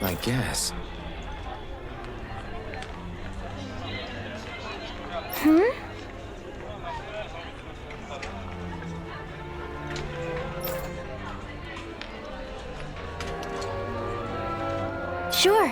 I guess. Sure.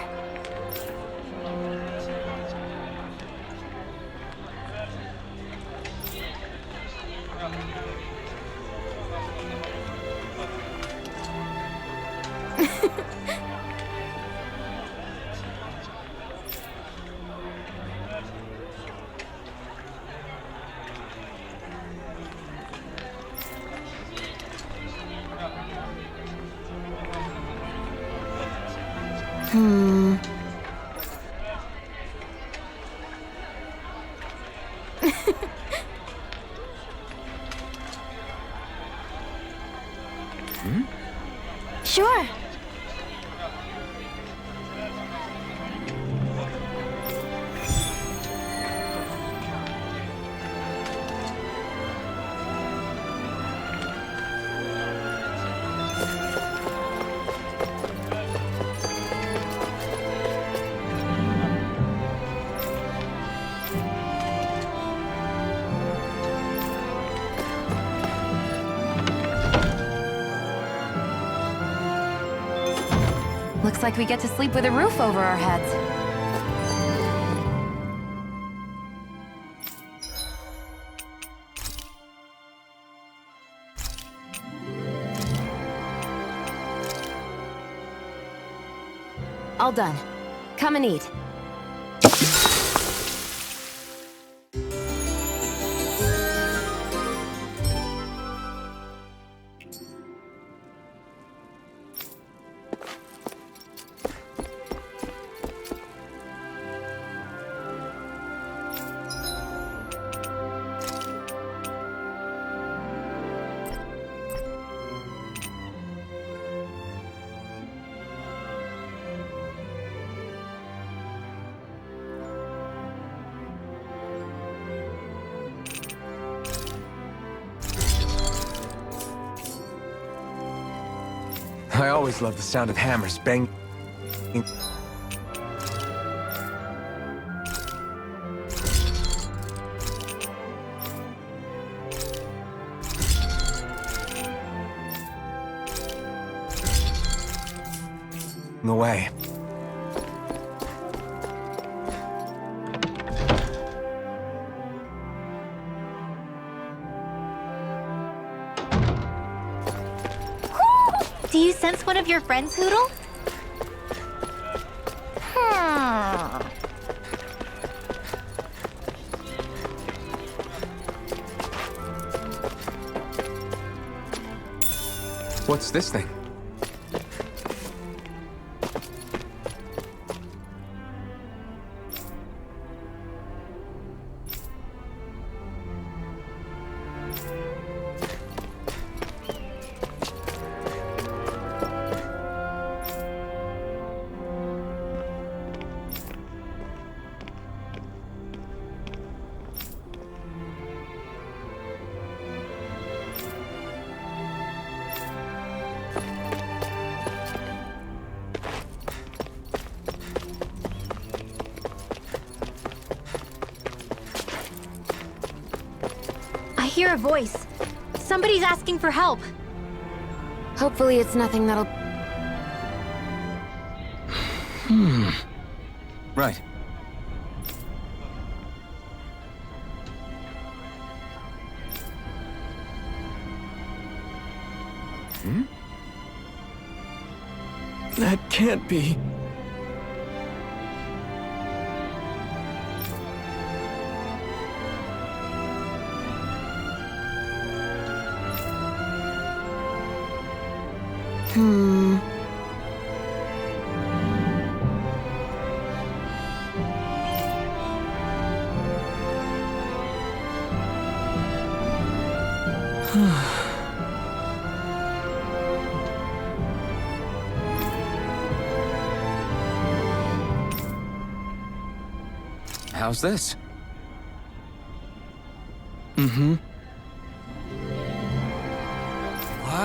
Sure. Looks like we get to sleep with a roof over our heads. All done. Come and eat. I always love the sound of hammers bang. Away. Do you sense one of your friends, Hootle? What's this thing? I hear a voice. Somebody's asking for help. Hopefully it's nothing that'll... Right. That can't be. How's this?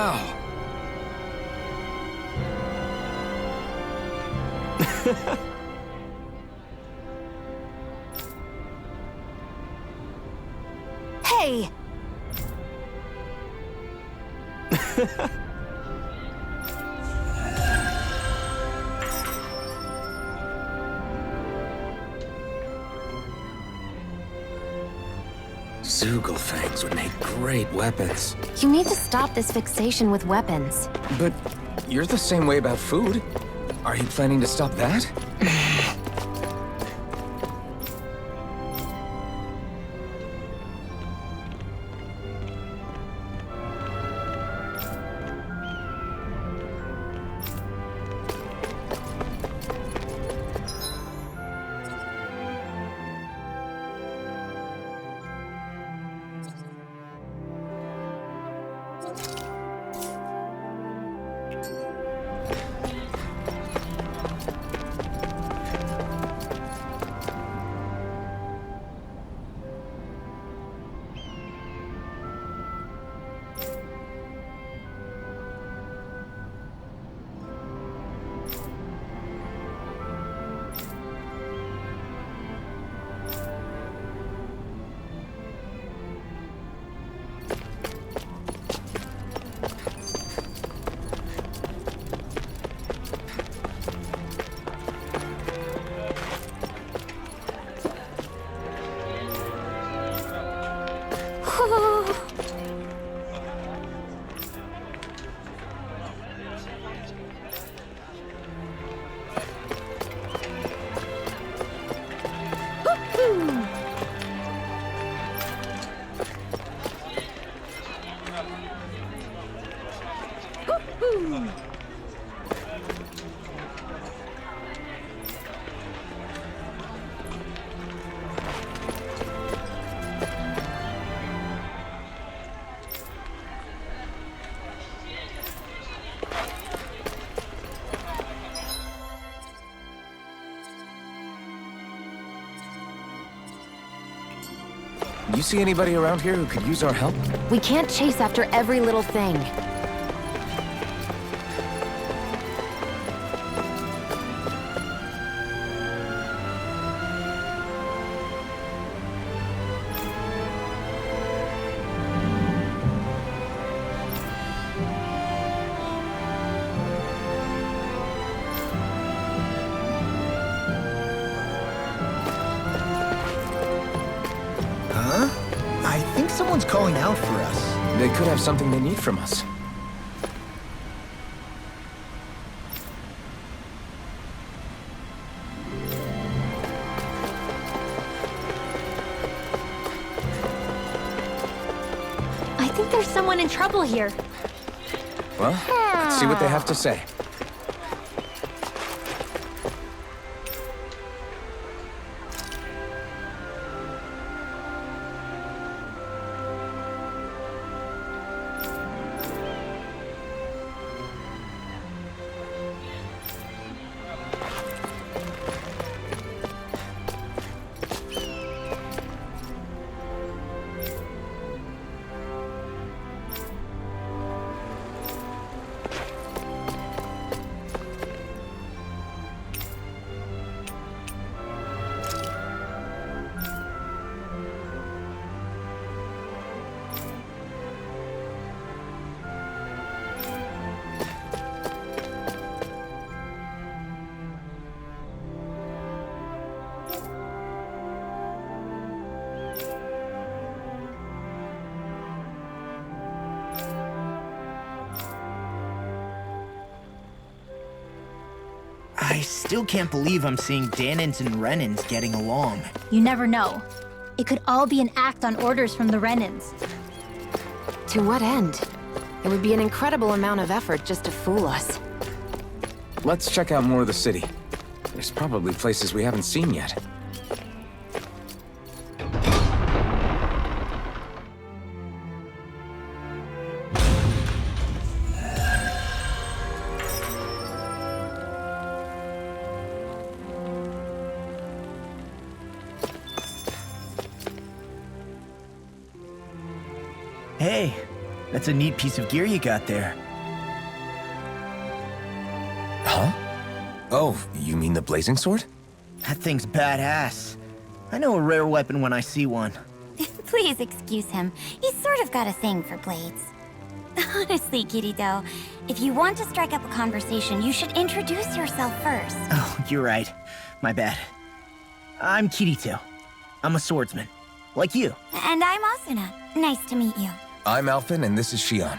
Wow. Hey! Zugelfangs would make great weapons. You need to stop this fixation with weapons. But you're the same way about food. Are you planning to stop that? You see anybody around here who could use our help? We can't chase after every little thing. Huh? I think someone's calling out for us. They could have something they need from us. I think there's someone in trouble here. Well, let's see what they have to say. I still can't believe I'm seeing Dahnans and Renans getting along. You never know. It could all be an act on orders from the Renans. To what end? It would be an incredible amount of effort just to fool us. Let's check out more of the city. There's probably places we haven't seen yet. Hey, That's a neat piece of gear you got there. Huh? Oh, you mean the blazing sword? That thing's badass. I know a rare weapon when I see one. Please excuse him. He's sort of got a thing for blades. Honestly, Kirito, if you want to strike up a conversation, you should introduce yourself first. Oh, you're right. My bad. I'm Kirito. I'm a swordsman. Like you. And I'm Asuna. Nice to meet you. I'm Alphen, and this is Shion.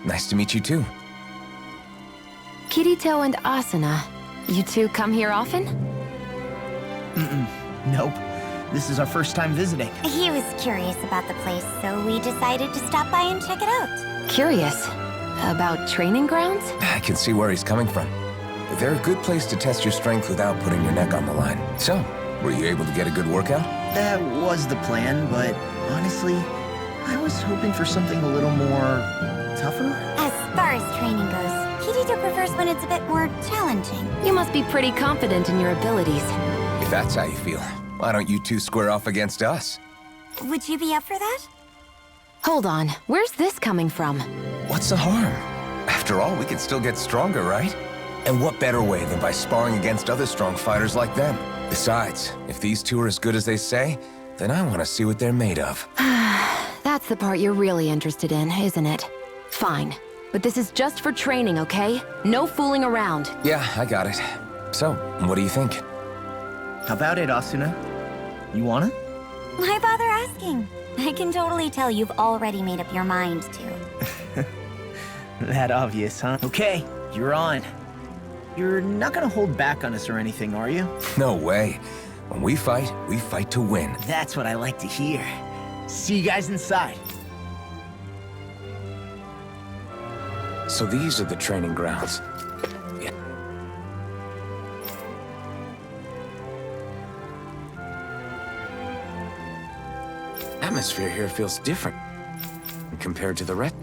Nice to meet you too. Kirito and Asuna, you two come here often? Nope. This is our first time visiting. He was curious about the place, so we decided to stop by and check it out. Curious. About training grounds? I can see where he's coming from. They're a good place to test your strength without putting your neck on the line. So, were you able to get a good workout? That was the plan, but honestly, I was hoping for something a little more tougher. As far as training goes, Kirito prefers when it's a bit more challenging. You must be pretty confident in your abilities. If that's how you feel, why don't you two square off against us? Would you be up for that? Hold on, where's this coming from? What's the harm? After all, we can still get stronger, right? And what better way than by sparring against other strong fighters like them? Besides, if these two are as good as they say, then I want to see what they're made of. That's the part you're really interested in, isn't it? Fine. But this is just for training, okay? No fooling around. Yeah, I got it. So, what do you think? How about it, Asuna? You wanna? Why bother asking? I can totally tell you've already made up your mind to. That obvious, huh? Okay, you're on. You're not gonna hold back on us or anything, are you? No way. When we fight to win. That's what I like to hear. See you guys inside. So these are the training grounds. Yeah. Atmosphere here feels different compared to the rest.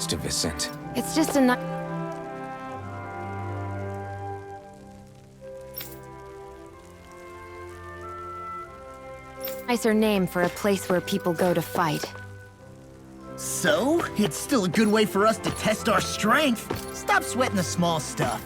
To Vicent. It's just a nicer name for a place where people go to fight. So, it's still a good way for us to test our strength. Stop sweating the small stuff.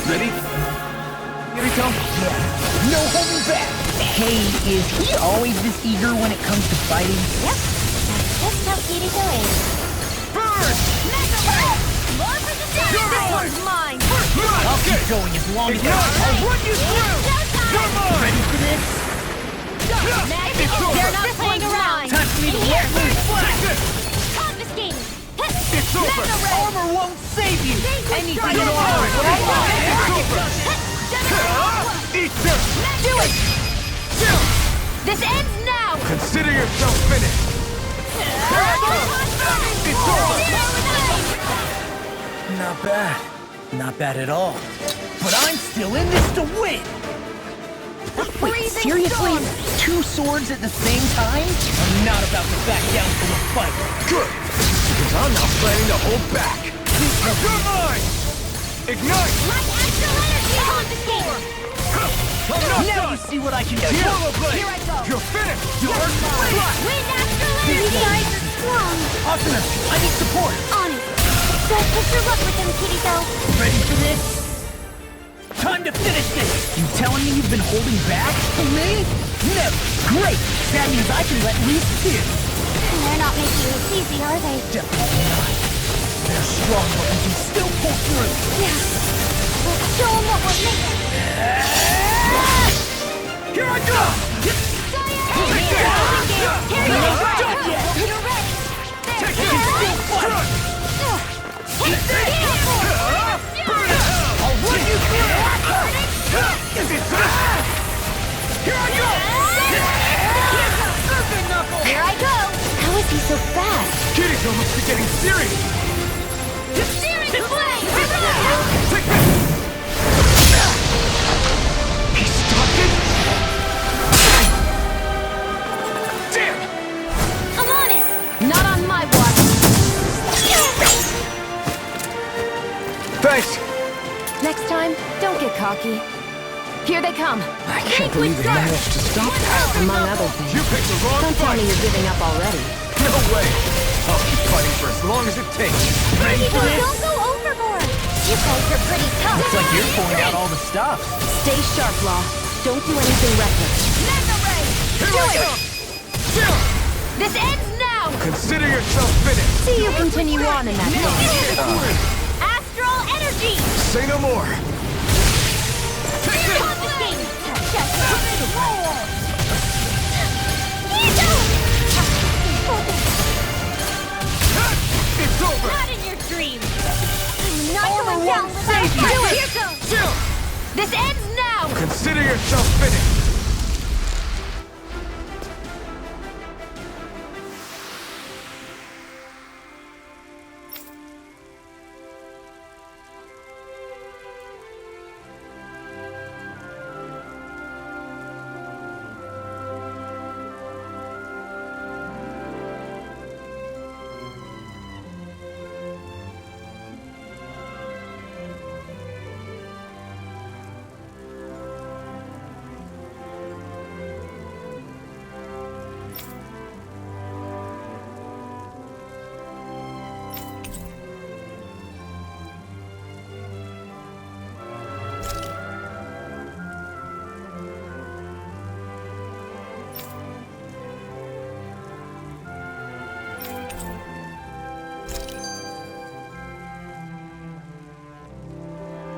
Ready? Here we go. Yeah, no holding back. Hey, is he always this eager when it comes to fighting? Yep, that's just how Kirito is. Burn! More for the day! This one's mine! I'll keep going as long as I'll run you through! Come on! Ready for this? They're not playing around! Time for me to let loose! Confiscating! It's over! Armor won't save you! Anything Go more! Eat this! Do it! This ends now! Consider yourself finished. It's over! Not bad. Not bad at all. But I'm still in this to win! Freeze Seriously? 2 swords at the same time? I'm not about to back down from a fight. Good! Because I'm not planning to hold back! You're mine! Ignite! My astral energy is on the floor! I'm not Now you done! see what I can do! Rollerblade! Here I go! You're finished! You're flat! Wind astral energy! These guys are strong! Asuna, I need support! On it! Don't push your luck with them, Kirito! Ready for this? Time to finish this! You telling me you've been holding back from me? Never! Great! That means I can let loose too! They're not making it easy, are they? Definitely not. They're strong, but we can still pull through. Yeah. Let's show them what we're made of! Here I go! You're ready! Take it! Still fight! Take this! I'll run you through! Here I go! Here I go! How is he so fast? Kirito must be getting serious! Serious play! Take this! He stopped it? Damn! I'm on it! Not on my watch. Thanks! Next time, don't get cocky. Here they come, I can't believe they managed to stop that. among other things. You picked the wrong Don't tell fight! me you're giving up already. No way! I'll keep fighting for as long as it takes. Ready for this? Don't go overboard! You guys are pretty tough! Looks like you're pulling out all the stops. Stay sharp, Law. Don't do anything reckless. Mega Ray! Here I come! Chill! This ends now! Consider yourself finished! See you continue on in that vein. Astral energy! Say no more! Take this! Confiscating! It's over! Not in your dreams! I'm not Armor going down won't without save you. you! Here goes! Chill! This ends now! Consider yourself finished!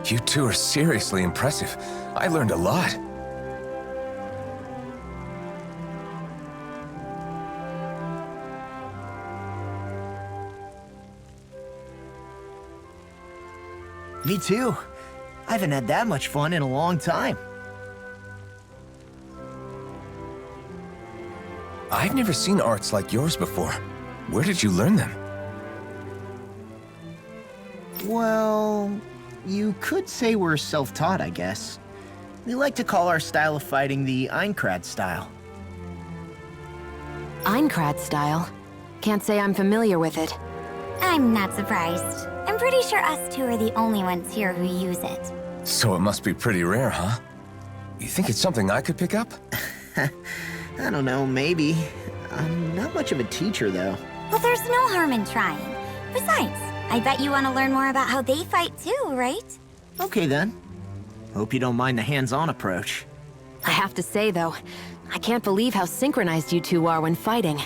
You two are seriously impressive. I learned a lot. Me too. I haven't had that much fun in a long time. I've never seen arts like yours before. Where did you learn them? Well, you could say we're self-taught, I guess. We like to call our style of fighting the Aincrad style. Aincrad style. Can't say I'm familiar with it. I'm not surprised. I'm pretty sure us two are the only ones here who use it. So it must be pretty rare, huh? You think it's something I could pick up? I don't know, maybe. I'm not much of a teacher, though. Well, there's no harm in trying. Besides, I bet you want to learn more about how they fight too, right? Okay, then. Hope you don't mind the hands-on approach. I have to say, though, I can't believe how synchronized you two are when fighting.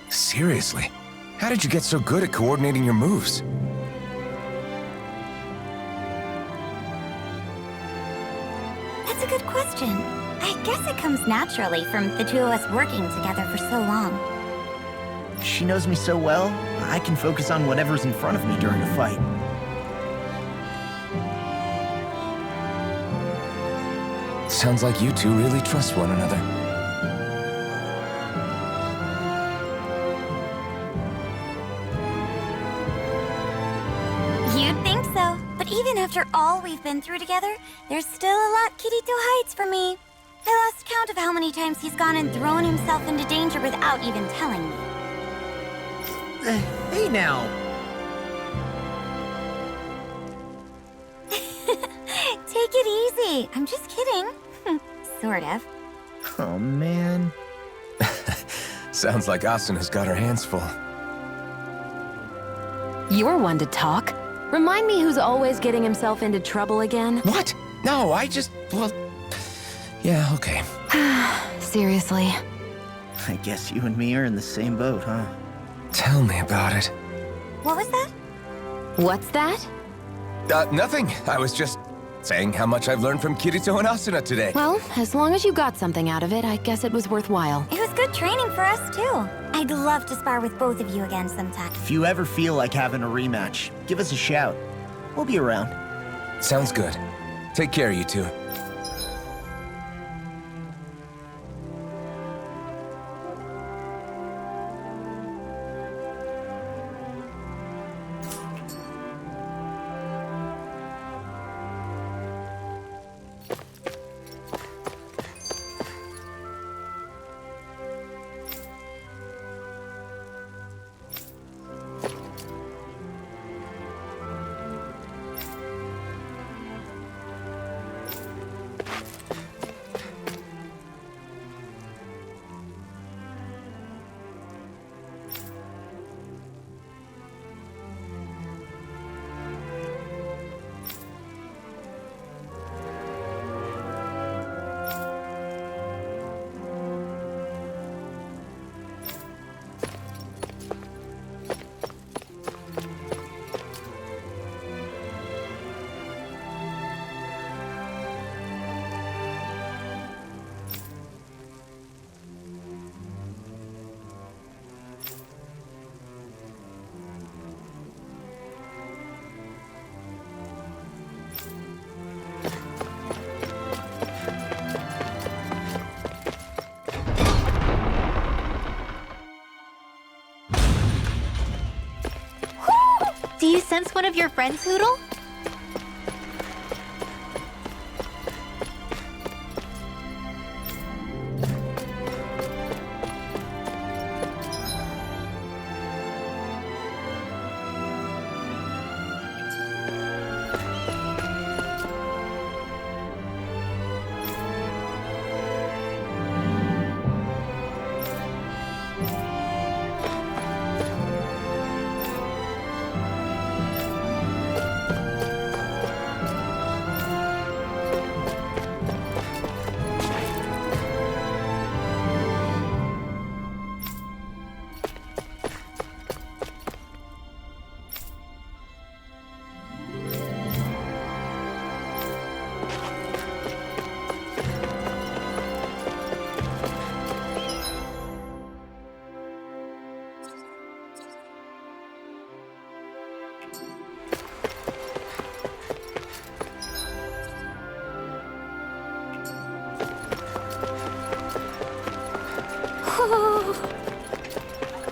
Seriously? How did you get so good at coordinating your moves? That's a good question. I guess it comes naturally from the two of us working together for so long. She knows me so well, I can focus on whatever's in front of me during a fight. Sounds like you two really trust one another. You'd think so, but even after all we've been through together, there's still a lot Kirito hides from me. I lost count of how many times he's gone and thrown himself into danger without even telling me. Hey now! Take it easy. I'm just kidding. Sort of. Oh, man. Sounds like Asuna's got her hands full. You're one to talk. Remind me who's always getting himself into trouble again. What? No, well... Yeah, okay. Seriously. I guess you and me are in the same boat, huh? Tell me about it. What was that? What's that? Nothing. I was just saying how much I've learned from Kirito and Asuna today. Well, as long as you got something out of it, I guess it was worthwhile. It was good training for us, too. I'd love to spar with both of you again sometime. If you ever feel like having a rematch, give us a shout. We'll be around. Sounds good. Take care, you two. Do you sense one of your friends, Hootle?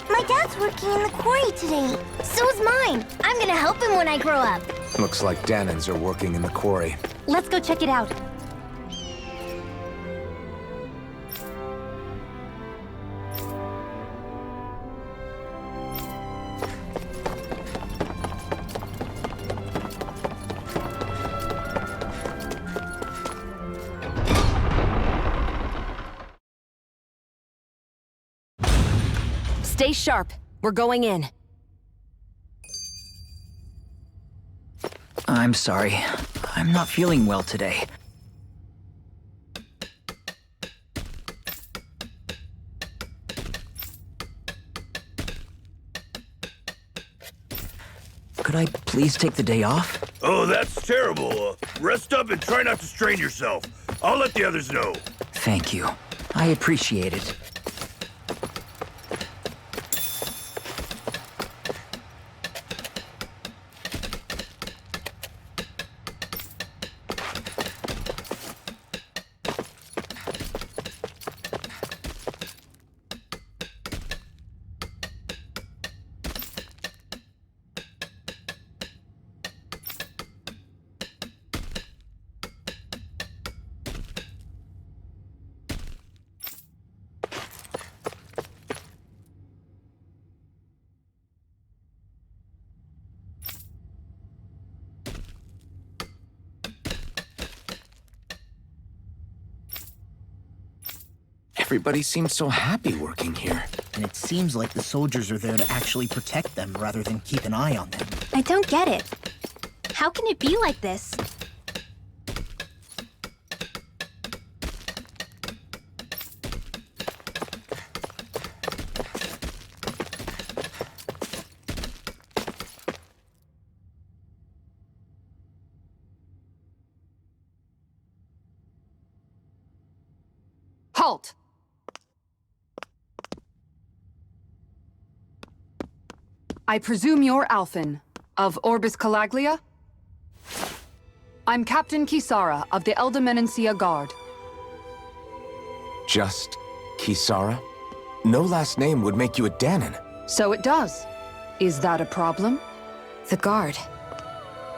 My dad's working in the quarry today. So's mine. I'm gonna help him when I grow up. Looks like Danans are working in the quarry. Let's go check it out. Stay sharp. We're going in. I'm sorry. I'm not feeling well today. Could I please take the day off? Oh, that's terrible. Rest up and try not to strain yourself. I'll let the others know. Thank you. I appreciate it. Everybody seems so happy working here. And it seems like the soldiers are there to actually protect them rather than keep an eye on them. I don't get it. How can it be like this? Halt! I presume you're Alphen, of Orbis Calaglia? I'm Captain Kisara of the Elda Menancia Guard. Just Kisara? No last name would make you a Danon. So it does. Is that a problem? The guard.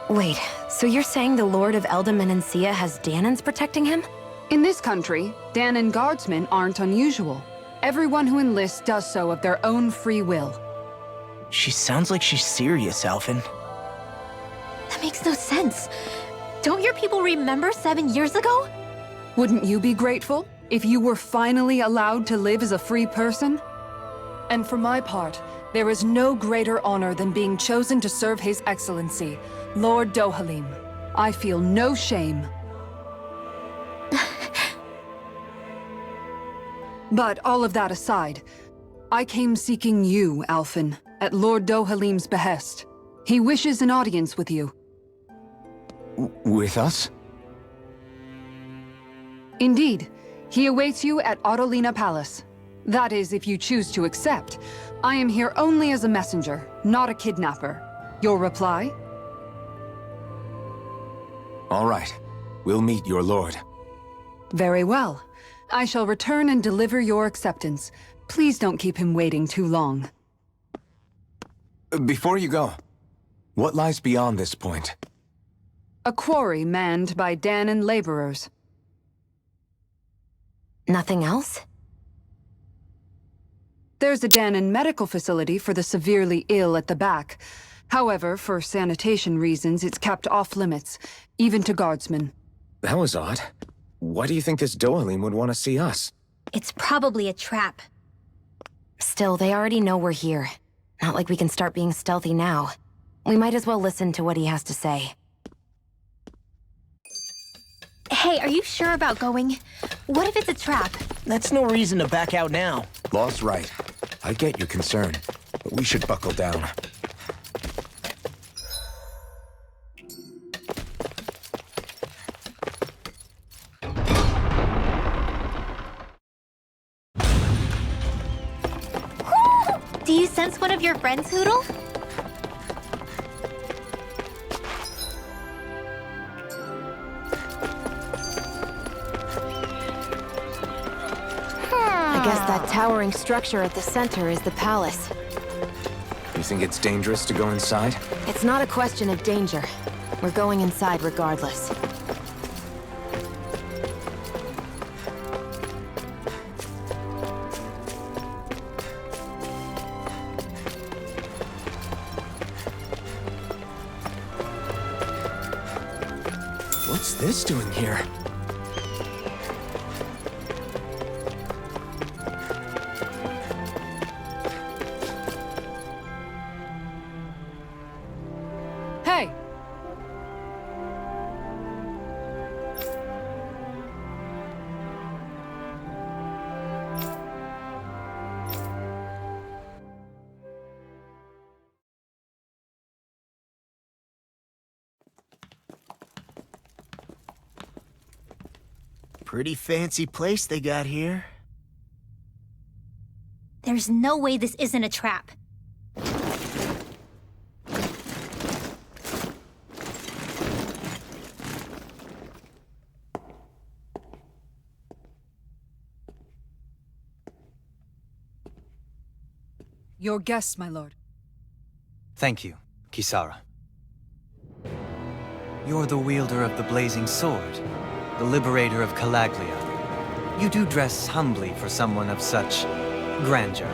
Wait, so you're saying the Lord of Elda Menancia has Danons protecting him? In this country, Danon guardsmen aren't unusual. Everyone who enlists does so of their own free will. She sounds like she's serious, Alphen. That makes no sense. Don't your people remember 7 years ago? Wouldn't you be grateful if you were finally allowed to live as a free person? And for my part, there is no greater honor than being chosen to serve His Excellency, Lord Dohalim. I feel no shame. But all of that aside, I came seeking you, Alphen, at Lord Dohalim's behest. He wishes an audience with you. With us? Indeed. He awaits you at Autolina Palace. That is, if you choose to accept. I am here only as a messenger, not a kidnapper. Your reply? All right. We'll meet your lord. Very well. I shall return and deliver your acceptance. Please don't keep him waiting too long. Before you go, what lies beyond this point? A quarry manned by Danon laborers. Nothing else? There's a Danon medical facility for the severely ill at the back. However, for sanitation reasons, it's kept off limits, even to guardsmen. That was odd. Why do you think this Dohalim would want to see us? It's probably a trap. Still, they already know we're here. Not like we can start being stealthy now. We might as well listen to what he has to say. Hey, are you sure about going? What if it's a trap? That's no reason to back out now. Law's right. I get your concern, but we should buckle down. Do you sense one of your friends, Hootle? I guess that towering structure at the center is the palace. You think it's dangerous to go inside? It's not a question of danger. We're going inside regardless. What's this doing here? Hey! Pretty fancy place they got here. There's no way this isn't a trap. Your guests, my lord. Thank you, Kisara. You're the wielder of the blazing sword, the liberator of Calaglia. You do dress humbly for someone of such grandeur.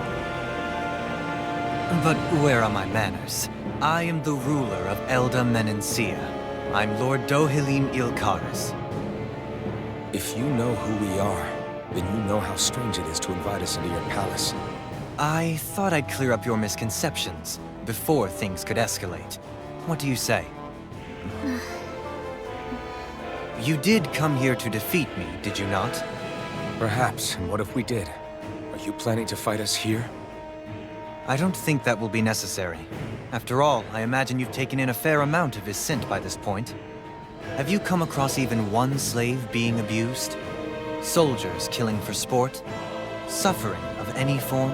But where are my manners? I am the ruler of Elda Menancia. I'm Lord Dohalim Ilkaris. If you know who we are, then you know how strange it is to invite us into your palace. I thought I'd clear up your misconceptions before things could escalate. What do you say? You did come here to defeat me, did you not? Perhaps, and what if we did? Are you planning to fight us here? I don't think that will be necessary. After all, I imagine you've taken in a fair amount of his scent by this point. Have you come across even one slave being abused? Soldiers killing for sport? Suffering of any form?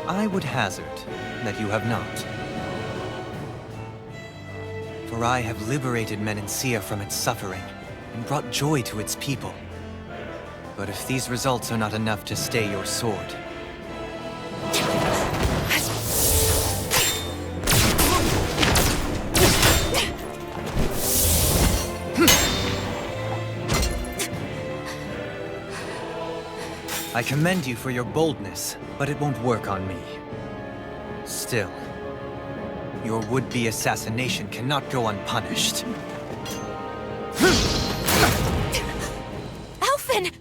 I would hazard that you have not. For I have liberated Menancia from its suffering and brought joy to its people. But if these results are not enough to stay your sword, I commend you for your boldness, but it won't work on me. Still, your would-be assassination cannot go unpunished. Alphen!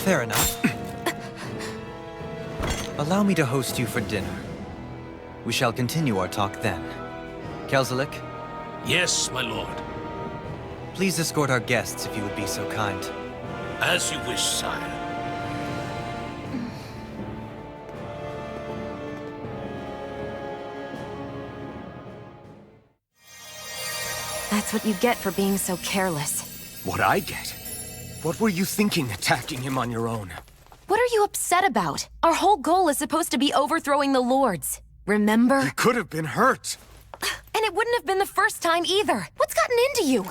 Fair enough. Allow me to host you for dinner. We shall continue our talk then. Kelzelik, Yes, my lord. please escort our guests if you would be so kind. As you wish, sire. That's what you get for being so careless. What I get? What were you thinking attacking him on your own? What are you upset about? Our whole goal is supposed to be overthrowing the Lords. Remember? He could have been hurt. And it wouldn't have been the first time either. What's gotten into you?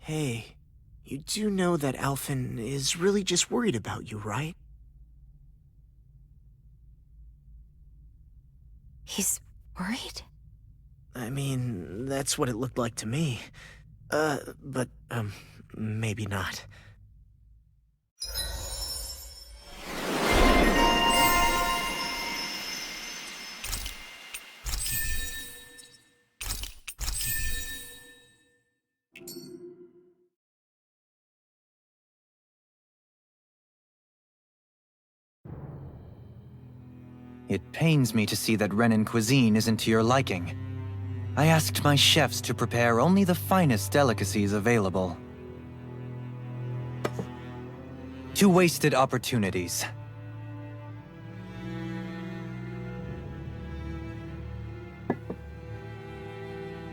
Hey, you do know that Alphen is really just worried about you, right? He's worried? I mean, that's what it looked like to me. But maybe not. It pains me to see that Renan cuisine isn't to your liking. I asked my chefs to prepare only the finest delicacies available. 2 wasted opportunities.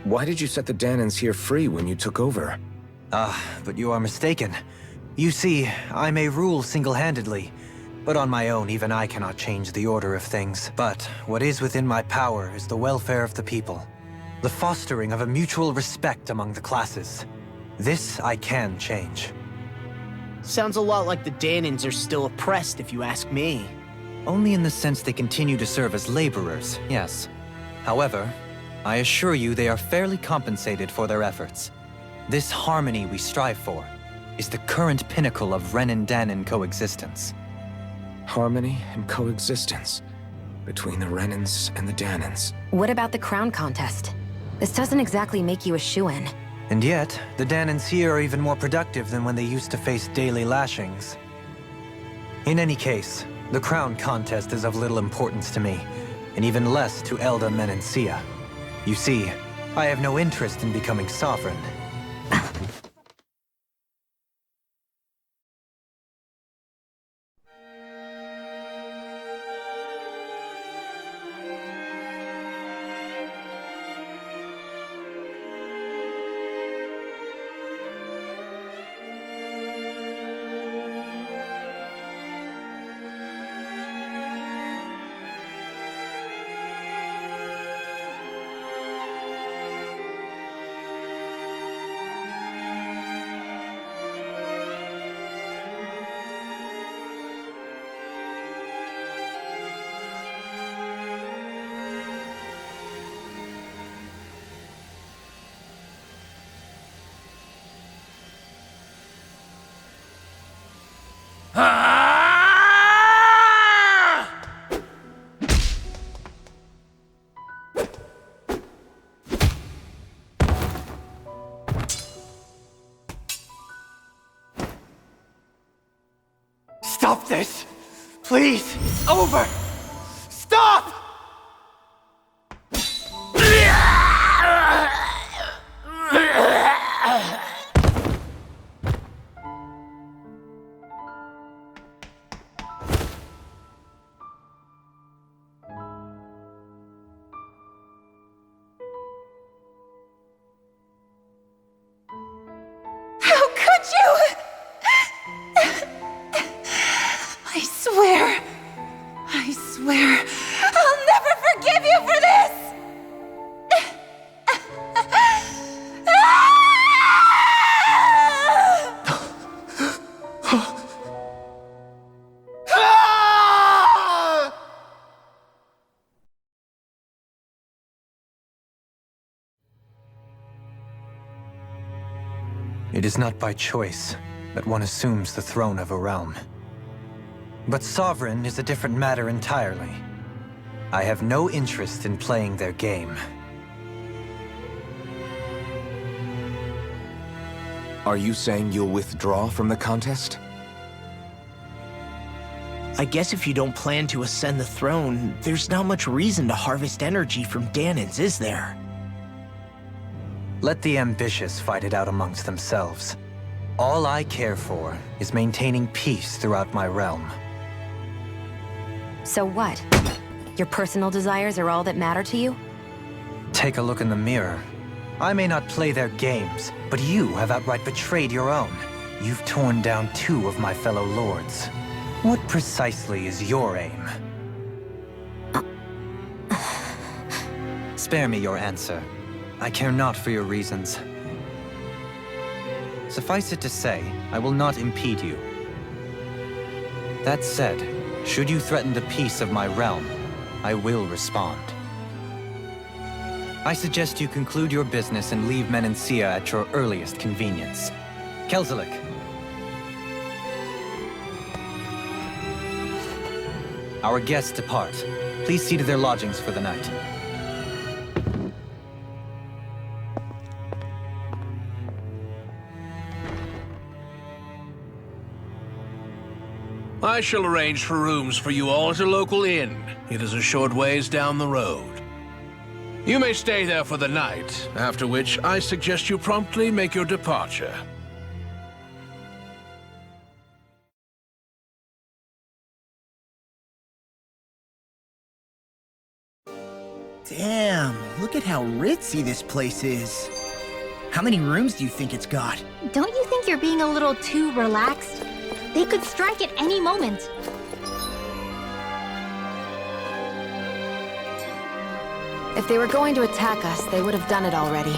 Why did you set the Danans here free when you took over? But you are mistaken. You see, I may rule single-handedly, but on my own, even I cannot change the order of things. But what is within my power is the welfare of the people. The fostering of a mutual respect among the classes. This I can change. Sounds a lot like the Danans are still oppressed, if you ask me. Only in the sense they continue to serve as laborers, yes. However, I assure you they are fairly compensated for their efforts. This harmony we strive for is the current pinnacle of Renan-Danan coexistence. Harmony and coexistence between the Renans and the Danans. What about the crown contest? This doesn't exactly make you a shoo-in. And yet, the Danans here are even more productive than when they used to face daily lashings. In any case, the crown contest is of little importance to me, and even less to Elda Menancia. You see, I have no interest in becoming sovereign. Stop this! Please! It's over! Stop! How could you? I swear, I'll never forgive you for this! It is not by choice that one assumes the throne of a realm. But sovereign is a different matter entirely. I have no interest in playing their game. Are you saying you'll withdraw from the contest? I guess if you don't plan to ascend the throne, there's not much reason to harvest energy from Dahnans, is there? Let the ambitious fight it out amongst themselves. All I care for is maintaining peace throughout my realm. So what? Your personal desires are all that matter to you? Take a look in the mirror. I may not play their games, but you have outright betrayed your own. You've torn down 2 of my fellow lords. What precisely is your aim? Spare me your answer. I care not for your reasons. Suffice it to say, I will not impede you. That said, should you threaten the peace of my realm, I will respond. I suggest you conclude your business and leave Menancia at your earliest convenience. Kelzelik. Our guests depart. Please see to their lodgings for the night. I shall arrange for rooms for you all at a local inn. It is a short ways down the road. You may stay there for the night, after which I suggest you promptly make your departure. Damn, look at how ritzy this place is. How many rooms do you think it's got? Don't you think you're being a little too relaxed? They could strike at any moment. If they were going to attack us, they would have done it already.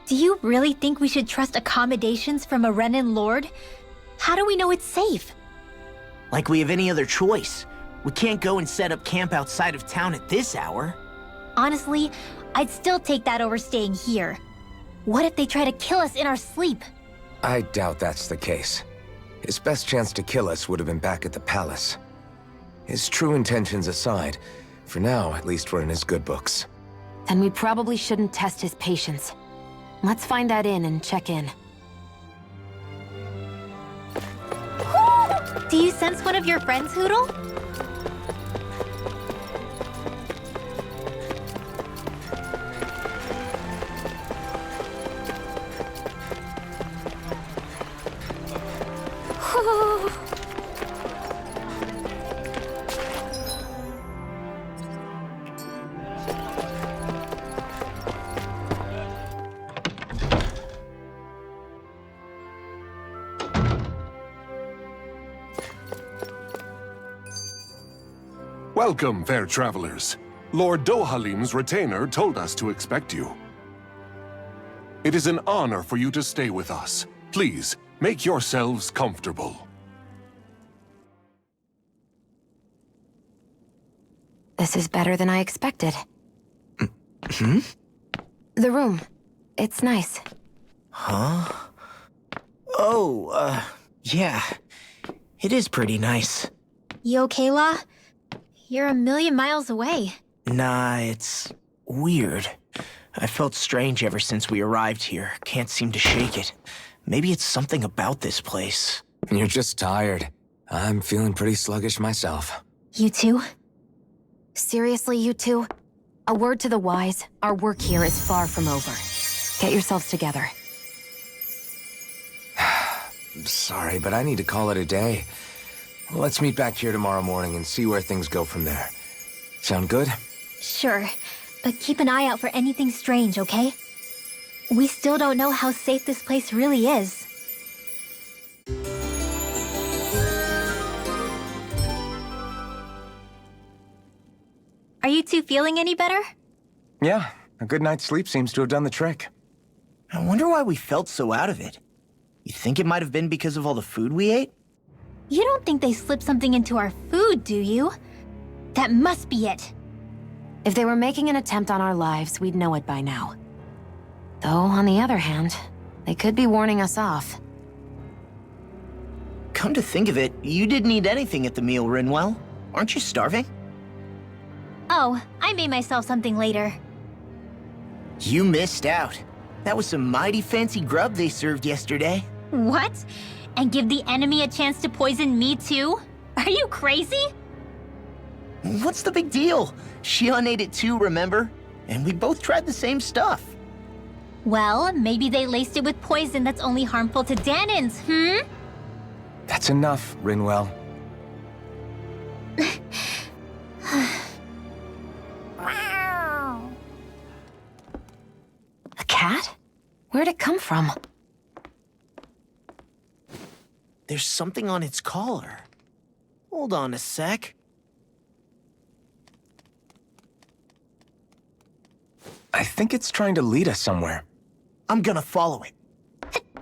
Do you really think we should trust accommodations from a Renan Lord? How do we know it's safe? Like we have any other choice. We can't go and set up camp outside of town at this hour. Honestly, I'd still take that over staying here. What if they try to kill us in our sleep? I doubt that's the case. His best chance to kill us would have been back at the palace. His true intentions aside, for now, at least we're in his good books. Then we probably shouldn't test his patience. Let's find that inn and check in. Do you sense one of your friends, Hootle? Welcome, fair travelers. Lord Dohalim's retainer told us to expect you. It is an honor for you to stay with us. Please, make yourselves comfortable. This is better than I expected. Hmm? The room. It's nice. Huh? Oh, yeah. It is pretty nice. You okay, La? You're a million miles away. Nah, it's weird. I felt strange ever since we arrived here. Can't seem to shake it. Maybe it's something about this place. You're just tired. I'm feeling pretty sluggish myself. You too? Seriously, you two? A word to the wise, our work here is far from over. Get yourselves together. Sorry, but I need to call it a day. Let's meet back here tomorrow morning and see where things go from there. Sound good? Sure, but keep an eye out for anything strange, okay? We still don't know how safe this place really is. Are you two feeling any better? Yeah, a good night's sleep seems to have done the trick. I wonder why we felt so out of it. You think it might have been because of all the food we ate? You don't think they slipped something into our food, do you? That must be it. If they were making an attempt on our lives, we'd know it by now. Though, on the other hand, they could be warning us off. Come to think of it, you didn't eat anything at the meal, Rinwell. Aren't you starving? Oh, I made myself something later. You missed out. That was some mighty fancy grub they served yesterday. What? And give the enemy a chance to poison me too? Are you crazy? What's the big deal? Shion ate it too, remember? And we both tried the same stuff. Well, maybe they laced it with poison that's only harmful to Danins, hmm? That's enough, Rinwell. A cat? Where'd it come from? There's something on its collar. Hold on a sec. I think it's trying to lead us somewhere. I'm gonna follow it.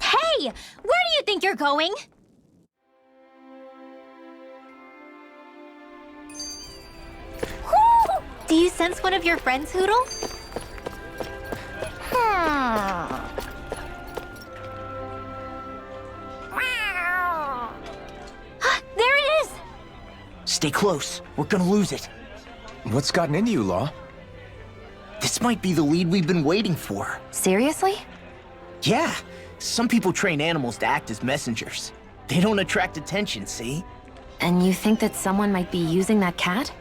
Hey! Where do you think you're going? Whew! Do you sense one of your friends, Hootle? There it is! Stay close. We're gonna lose it. What's gotten into you, Law? This might be the lead we've been waiting for. Seriously? Yeah. Some people train animals to act as messengers. They don't attract attention, see? And you think that someone might be using that cat?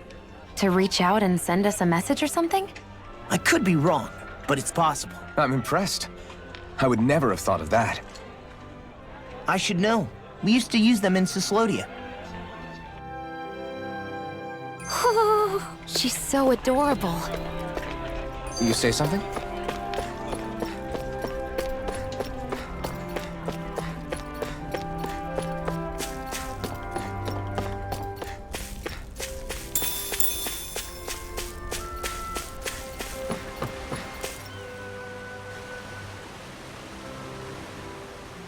To reach out and send us a message or something? I could be wrong, but it's possible. I'm impressed. I would never have thought of that. I should know. We used to use them in Cyslodia. She's so adorable. You say something?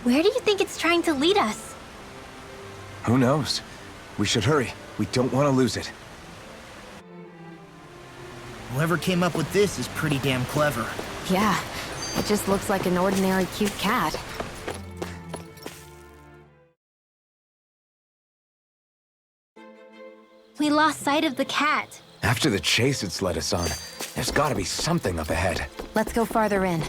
Where do you think it's trying to lead us? Who knows? We should hurry. We don't want to lose it. Whoever came up with this is pretty damn clever. Yeah, it just looks like an ordinary cute cat. We lost sight of the cat. After the chase it's led us on, there's gotta be something up ahead. Let's go farther in.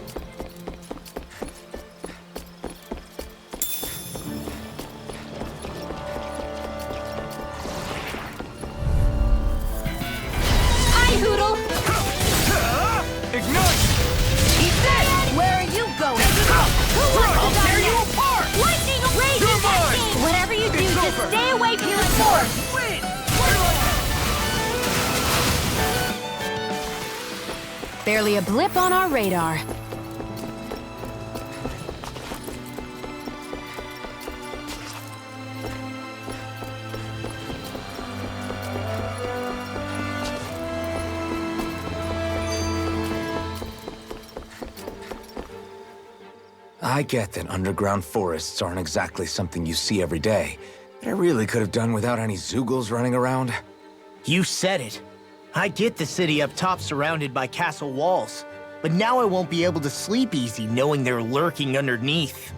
Hi, Hootle! Ignite! Eat that! Where are you going? Who wants I'll to die tear you next? apart! Lightning rages You're that mine! thing! Whatever you do, It's just over. stay away from the sword! Win! Barely a blip on our radar. I get that underground forests aren't exactly something you see every day, but I really could have done without any Zeugles running around. You said it. I get the city up top surrounded by castle walls, but now I won't be able to sleep easy knowing they're lurking underneath.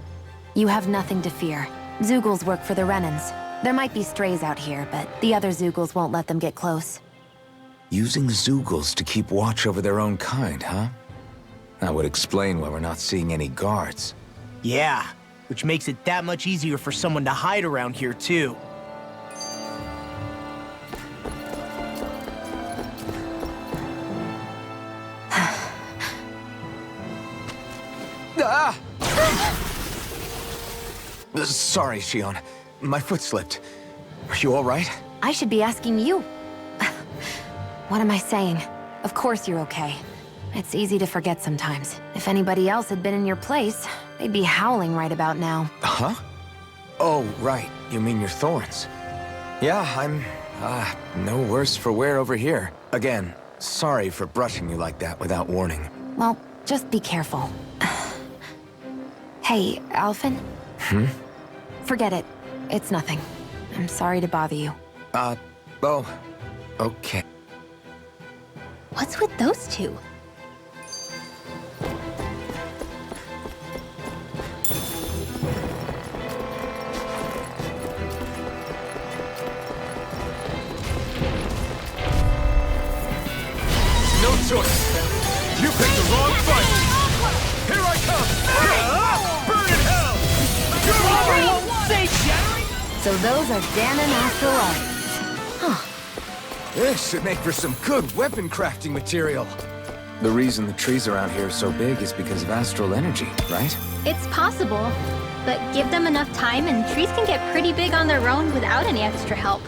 You have nothing to fear. Zeugles work for the Renans. There might be strays out here, but the other Zeugles won't let them get close. Using Zeugles to keep watch over their own kind, huh? That would explain why we're not seeing any guards. Yeah, which makes it that much easier for someone to hide around here, too. Ah! Sorry, Shion. My foot slipped. Are you all right? I should be asking you. What am I saying? Of course you're okay. It's easy to forget sometimes. If anybody else had been in your place, they'd be howling right about now. Huh? Oh, right. You mean your thorns. Yeah, I'm, no worse for wear over here. Again, sorry for brushing you like that without warning. Well, just be careful. Hey, Alphen? Hmm? Forget it. It's nothing. I'm sorry to bother you. Oh, okay. What's with those two? choice. You picked the wrong fight. Here I come. Burn in hell. So those are Dan and Astrolabe. This should make for some good weapon crafting material. The reason the trees around here are so big is because of astral energy, right? It's possible, but give them enough time and trees can get pretty big on their own without any extra help.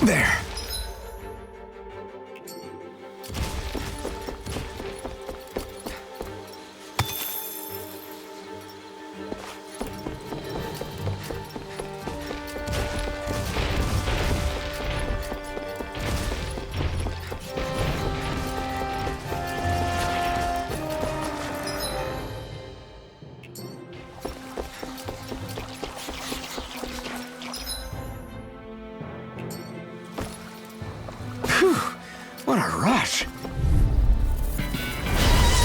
There. What a rush!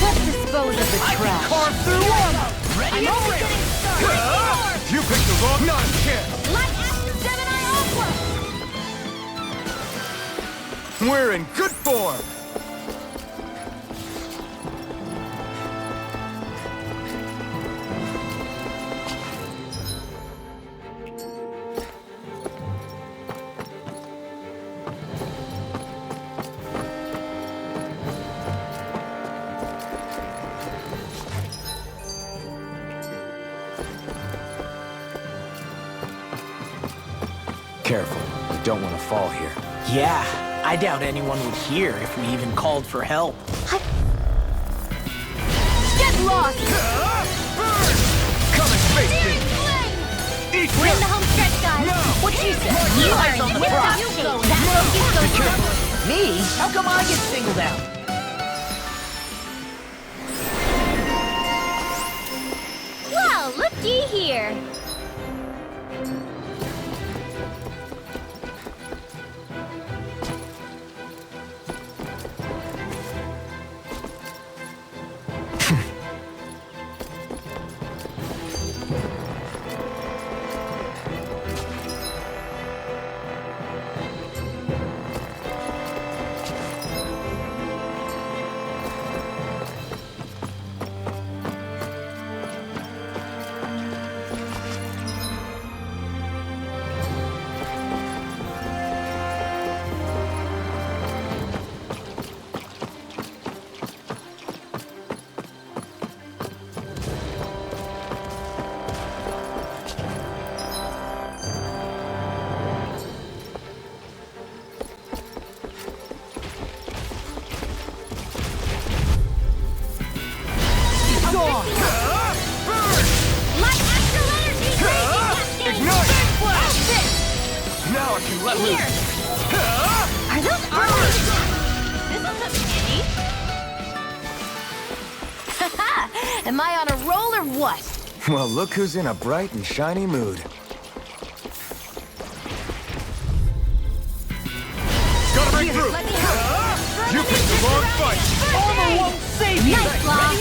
Let's dispose of the trash. Carve through armor! Ready and getting started! You picked the wrong... Not a chance! Light Astro Gemini Aqua! We're in good form! Careful. You don't want to fall here. Yeah, I doubt anyone would hear if we even called for help. Get lost! Burn! Come and face me! Eat We're in the home stretch, guys. No! What you say? You are eyes in on the the top prize. shape. That's what you go for. Me? How come I get singled out? Well, looky here. Now I can let loose. Are those arms? This will come in handy. Am I on a roll or what? Well, look who's in a bright and shiny mood. Gotta break through! Let me help. You picked the wrong fight! Armor won't save you! Nice, Law.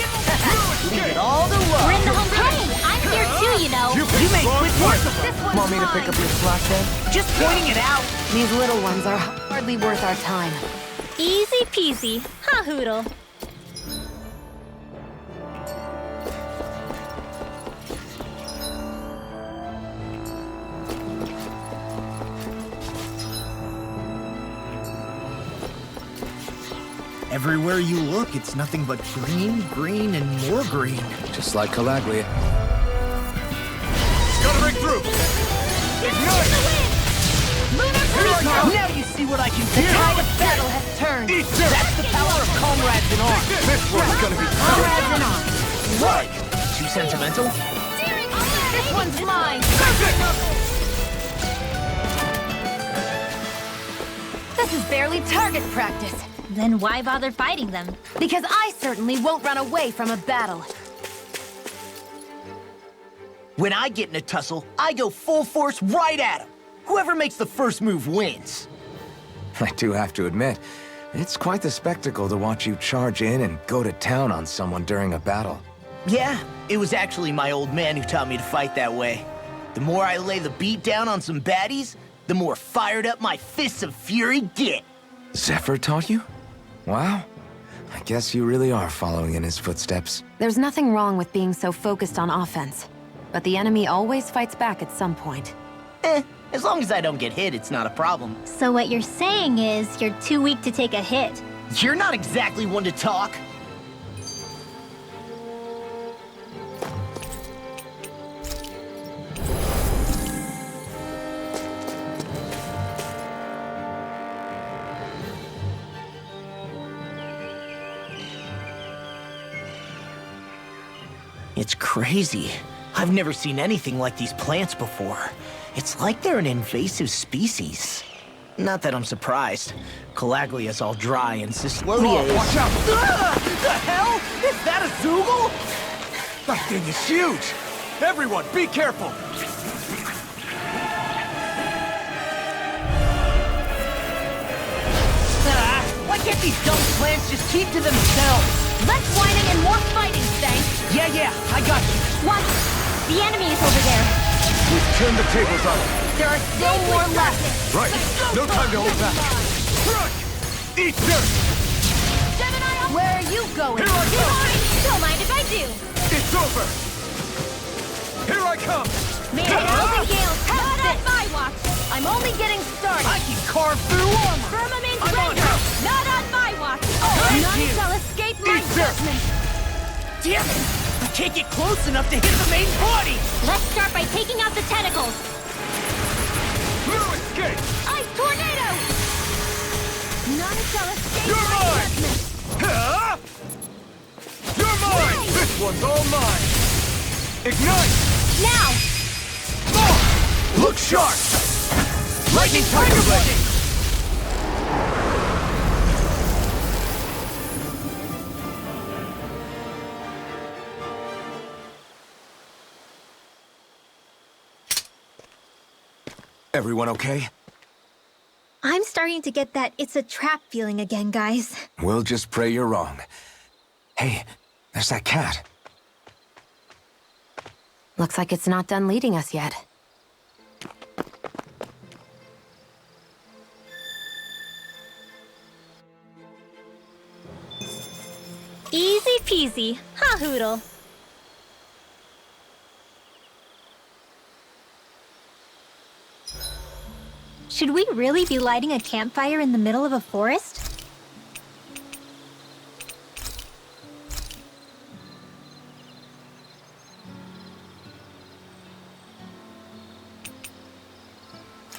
Leave it all to love. We're in the home stretch. I'm here too, you know. You picked the wrong fight! This one's Want me to pick up your slack then? Just pointing it out. These little ones are hardly worth our time. Easy peasy. Ha, Hoodle. Everywhere you look, it's nothing but green, green, and more green. Just like Calaglia. Gotta break through! Ignite! Now you see what I can do! The tide of battle has turned! That's the power of comrades in arms! This one's gonna be Comrades in arms! What? Too sentimental? This one's mine! This is barely target practice. Then why bother fighting them? Because I certainly won't run away from a battle. When I get in a tussle, I go full force right at him. Whoever makes the first move wins. I do have to admit, it's quite the spectacle to watch you charge in and go to town on someone during a battle. Yeah, it was actually my old man who taught me to fight that way. The more I lay the beat down on some baddies, the more fired up my fists of fury get. Zephyr taught you? Wow. I guess you really are following in his footsteps. There's nothing wrong with being so focused on offense. But the enemy always fights back at some point. As long as I don't get hit, it's not a problem. So what you're saying is you're too weak to take a hit. You're not exactly one to talk. It's crazy. I've never seen anything like these plants before. It's like they're an invasive species. Not that I'm surprised. Calaglia's all dry and Cyslodia is... Watch out! The hell? Is that a Zoogle? That thing is huge! Everyone, be careful! Why can't these dumb plants just keep to themselves? Less whining and more fighting, thanks! Yeah, I got you. What? The enemy is over there. We've turned the tables on it. There are still more left. Right, no time to hold back. Run! Eat dirt! Where are you going? Here I come! Don't mind if I do. It's over! Here I come! May I help Gale? Not on my watch! I'm only getting started! I can carve through armor! Firmament I'm on render! top. Not on my watch! Thank None you. shall escape my Eat dirt. judgment! Damn it! I can't get close enough to hit the main body! Let's start by taking out the tentacles. No escape! Ice tornado! None shall escape You're my mine! judgment! Huh? You're mine! This one's all mine! Ignite! Now! Look sharp! Lightning Tiger Blade! Everyone okay? I'm starting to get that it's a trap feeling again, guys. We'll just pray you're wrong. Hey, there's that cat. Looks like it's not done leading us yet. Easy peasy, huh, Hoodle? Should we really be lighting a campfire in the middle of a forest?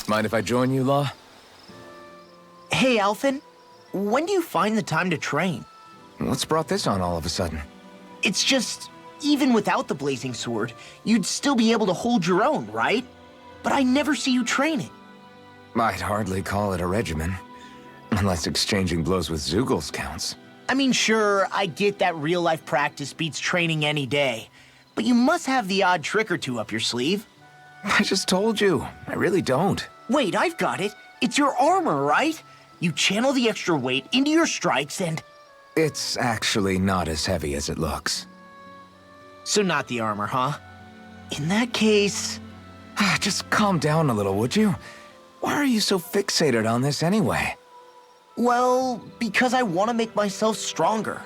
Mind if I join you, Law? Hey, Alphen. When do you find the time to train? What's brought this on all of a sudden? It's just, even without the blazing sword, you'd still be able to hold your own, right? But I never see you training. I'd hardly call it a regimen. Unless exchanging blows with Zoogles counts. I mean, sure, I get that real-life practice beats training any day. But you must have the odd trick or two up your sleeve. I just told you. I really don't. Wait, I've got it. It's your armor, right? You channel the extra weight into your strikes and... It's actually not as heavy as it looks. So not the armor, huh? In that case... Just calm down a little, would you? Why are you so fixated on this anyway? Well, because I want to make myself stronger.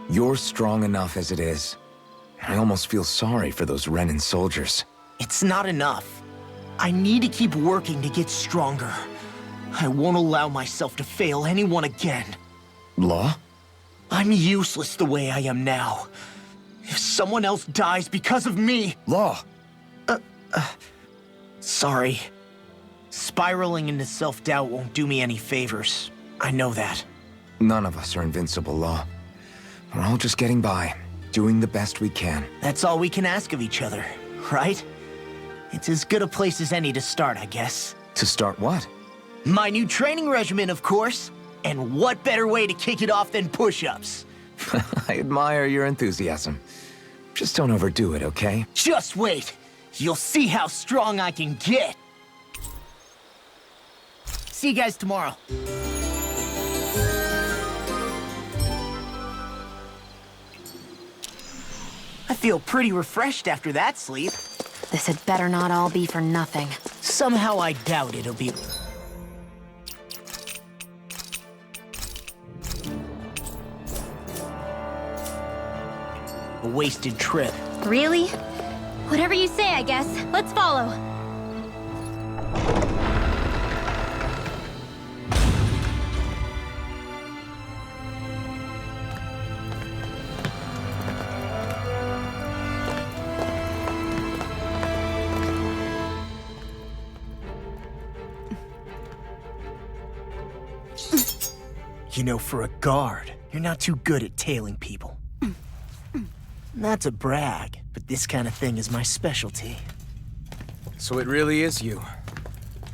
You're strong enough as it is. I almost feel sorry for those Renan soldiers. It's not enough. I need to keep working to get stronger. I won't allow myself to fail anyone again. Law? I'm useless the way I am now. If someone else dies because of me... Law! Sorry. Spiraling into self-doubt won't do me any favors. I know that. None of us are invincible, Law. We're all just getting by, doing the best we can. That's all we can ask of each other, right? It's as good a place as any to start, I guess. To start what? My new training regimen, of course. And what better way to kick it off than push-ups? I admire your enthusiasm. Just don't overdo it, okay? Just wait. You'll see how strong I can get. See you guys tomorrow. I feel pretty refreshed after that sleep. This had better not all be for nothing. Somehow I doubt it'll be... a wasted trip. Really? Whatever you say, I guess. Let's follow. You know, for a guard, you're not too good at tailing people. Not to brag, but this kind of thing is my specialty. So it really is you.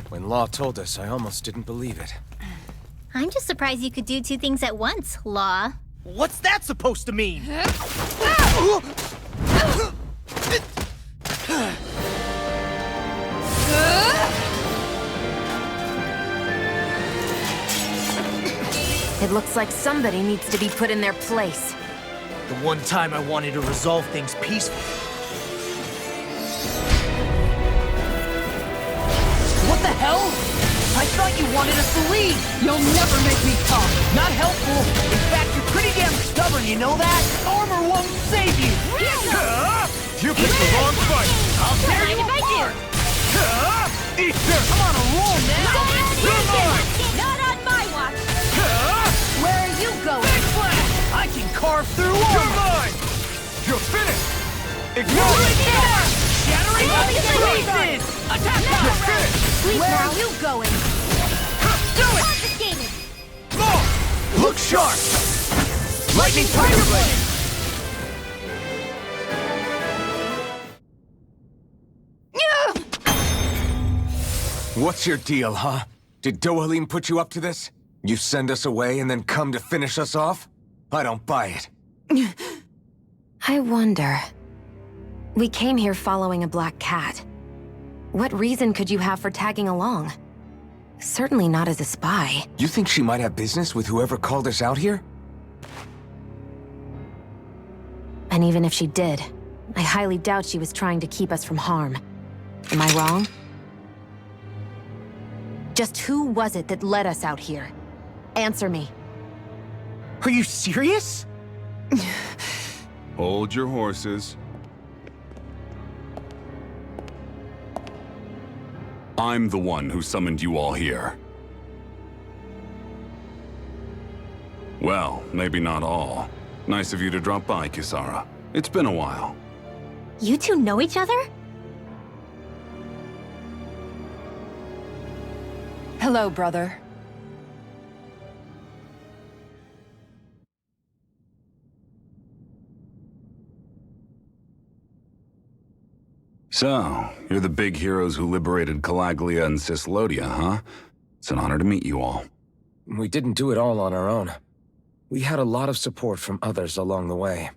When Law told us, I almost didn't believe it. I'm just surprised you could do two things at once, Law. What's that supposed to mean? It looks like somebody needs to be put in their place. The one time I wanted to resolve things peacefully. What the hell? I thought you wanted us to leave! You'll never make me talk! Not helpful! In fact, you're pretty damn stubborn, you know that? Armor won't save you! You picked the wrong fight! I'll tear you apart! Eat this! I'm on a roll now! You're mine! Not on my watch! Where are you going? Big Flash! I can carve through You're armor! mine! You're finished! Ignore it! Shattering up the pieces! Attack You're finished! Where are you going? Do it! Confiscated! Look sharp! Lightning Tiger Blade! What's your deal, huh? Did Dohalim put you up to this? You send us away and then come to finish us off? I don't buy it. I wonder... We came here following a black cat. What reason could you have for tagging along? Certainly not as a spy. You think she might have business with whoever called us out here? And even if she did, I highly doubt she was trying to keep us from harm. Am I wrong? Just who was it that led us out here? Answer me. Are you serious? Hold your horses. I'm the one who summoned you all here. Well, maybe not all. Nice of you to drop by, Kisara. It's been a while. You two know each other? Hello, brother. So, you're the big heroes who liberated Calaglia and Cyslodia, huh? It's an honor to meet you all. We didn't do it all on our own. We had a lot of support from others along the way.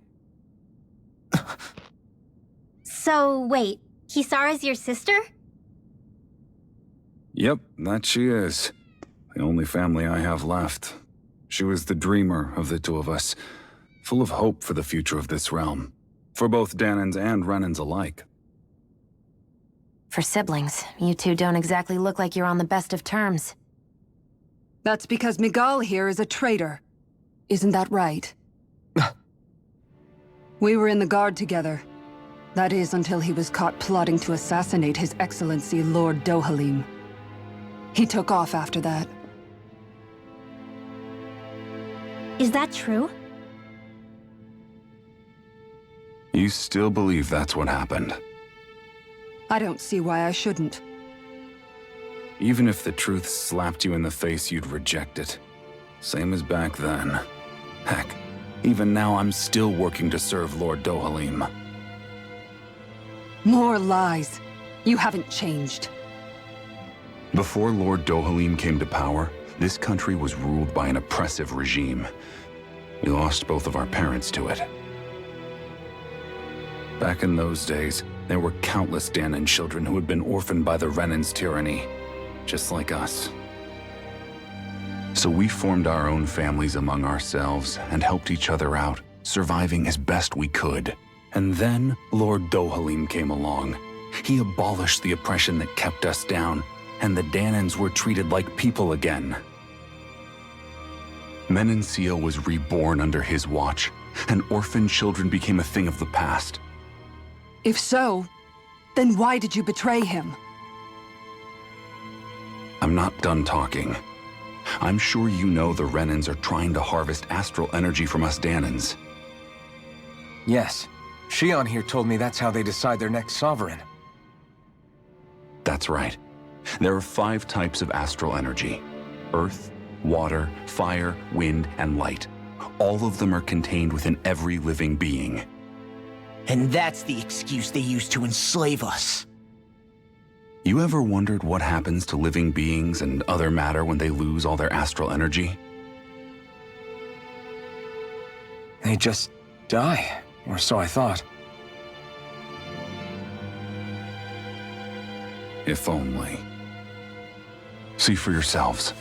So, wait. Kisara's your sister? Yep, that she is. The only family I have left. She was the dreamer of the two of us, full of hope for the future of this realm. For both Dahnans and Renans alike. For siblings, you two don't exactly look like you're on the best of terms. That's because Miguel here is a traitor. Isn't that right? We were in the Guard together. That is, until he was caught plotting to assassinate His Excellency Lord Dohalim. He took off after that. Is that true? You still believe that's what happened? I don't see why I shouldn't. Even if the truth slapped you in the face, you'd reject it. Same as back then. Heck, even now I'm still working to serve Lord Dohalim. More lies. You haven't changed. Before Lord Dohalim came to power, this country was ruled by an oppressive regime. We lost both of our parents to it. Back in those days, there were countless Dahnan children who had been orphaned by the Renan's tyranny, just like us. So we formed our own families among ourselves and helped each other out, surviving as best we could. And then Lord Dohalim came along. He abolished the oppression that kept us down, and the Dahnans were treated like people again. Menancia was reborn under his watch, and orphan children became a thing of the past. If so, then why did you betray him? I'm not done talking. I'm sure you know the Renans are trying to harvest astral energy from us Dahnans. Yes. Shion here told me that's how they decide their next sovereign. That's right. There are 5 types of astral energy: earth, water, fire, wind, and light. All of them are contained within every living being. And that's the excuse they use to enslave us. You ever wondered what happens to living beings and other matter when they lose all their astral energy? They just die, or so I thought. If only. See for yourselves.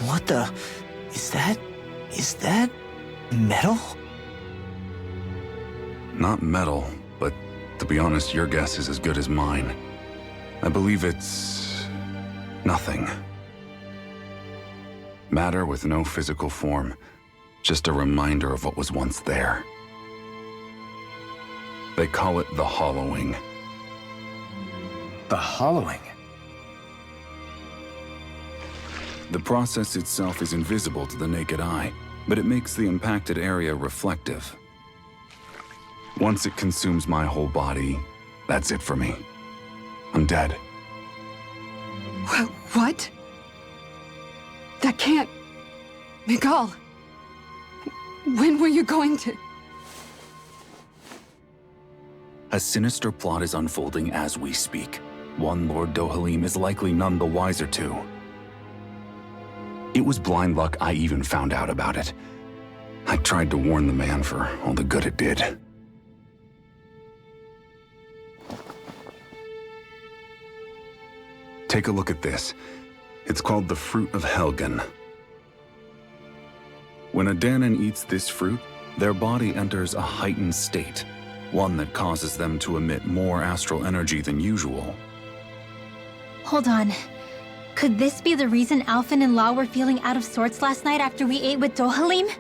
What the... Is that metal? Not metal, but to be honest, your guess is as good as mine. I believe it's... nothing. Matter with no physical form, just a reminder of what was once there. They call it the hollowing. The hollowing? The process itself is invisible to the naked eye, but it makes the impacted area reflective. Once it consumes my whole body, that's it for me. I'm dead. What? That can't... Miguel, when were you going to... A sinister plot is unfolding as we speak. One Lord Dohalim is likely none the wiser to. It was blind luck I even found out about it. I tried to warn the man for all the good it did. Take a look at this. It's called the Fruit of Helgen. When a Dahnan eats this fruit, their body enters a heightened state, one that causes them to emit more astral energy than usual. Hold on. Could this be the reason Alphen and Law were feeling out of sorts last night after we ate with Dohalim?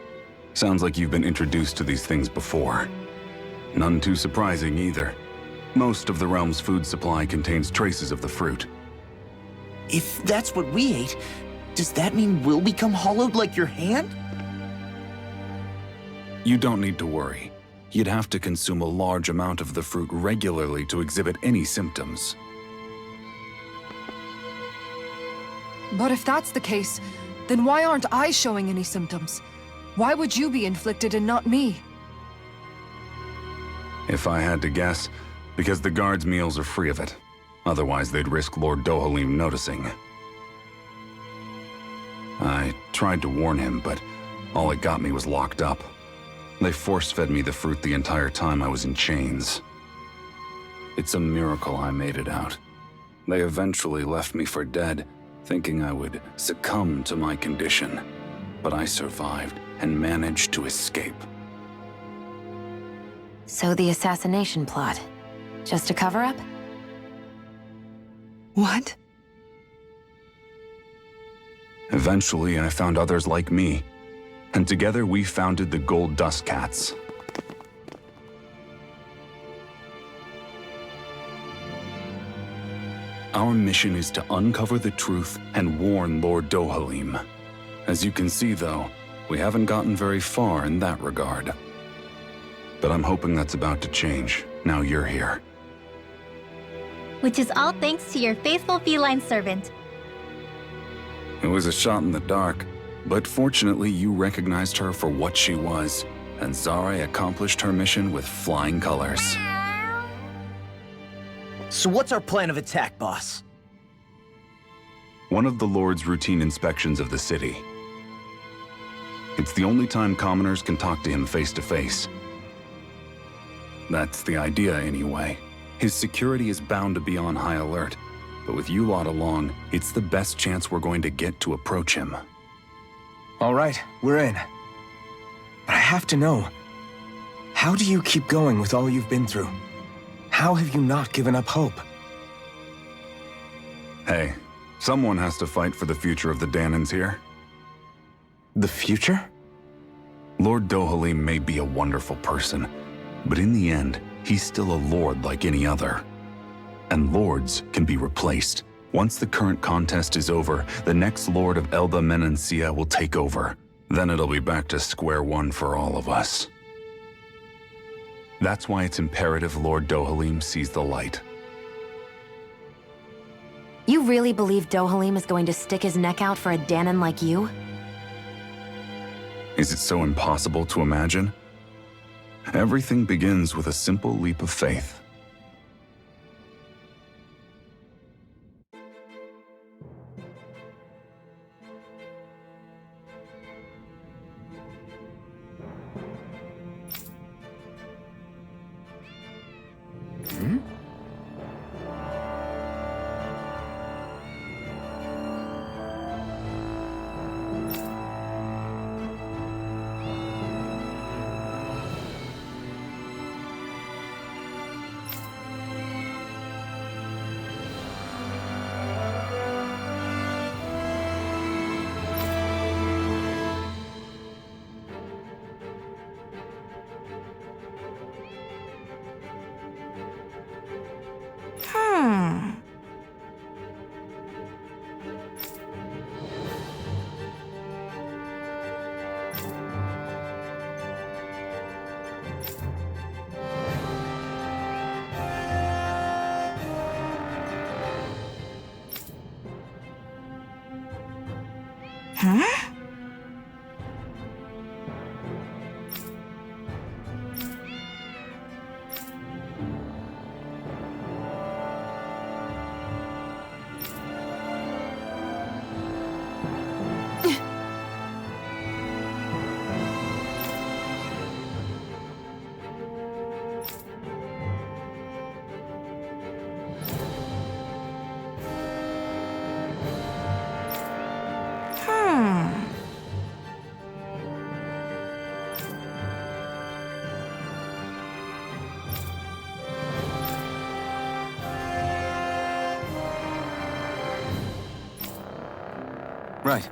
Sounds like you've been introduced to these things before. None too surprising either. Most of the realm's food supply contains traces of the fruit. If that's what we ate, does that mean we'll become hollowed like your hand? You don't need to worry. You'd have to consume a large amount of the fruit regularly to exhibit any symptoms. But if that's the case, then why aren't I showing any symptoms? Why would you be inflicted and not me? If I had to guess, because the guards' meals are free of it. Otherwise, they'd risk Lord Dohalim noticing. I tried to warn him, but all it got me was locked up. They force-fed me the fruit the entire time I was in chains. It's a miracle I made it out. They eventually left me for dead, thinking I would succumb to my condition. But I survived and managed to escape. So the assassination plot, just a cover-up? What? Eventually, I found others like me, and together we founded the Gold Dust Cats. Our mission is to uncover the truth and warn Lord Dohalim. As you can see, though, we haven't gotten very far in that regard. But I'm hoping that's about to change, now you're here. Which is all thanks to your faithful feline servant. It was a shot in the dark, but fortunately you recognized her for what she was, and Zare accomplished her mission with flying colors. So what's our plan of attack, boss? One of the Lord's routine inspections of the city. It's the only time commoners can talk to him face to face. That's the idea, anyway. His security is bound to be on high alert, but with you lot along, it's the best chance we're going to get to approach him. All right, we're in. But I have to know, how do you keep going with all you've been through? How have you not given up hope? Hey, someone has to fight for the future of the Danans here. The future? Lord Dohalim may be a wonderful person, but in the end, he's still a lord like any other. And lords can be replaced. Once the current contest is over, the next lord of Elba Menancia will take over. Then it'll be back to square one for all of us. That's why it's imperative Lord Dohalim sees the light. You really believe Dohalim is going to stick his neck out for a Danan like you? Is it so impossible to imagine? Everything begins with a simple leap of faith. Right.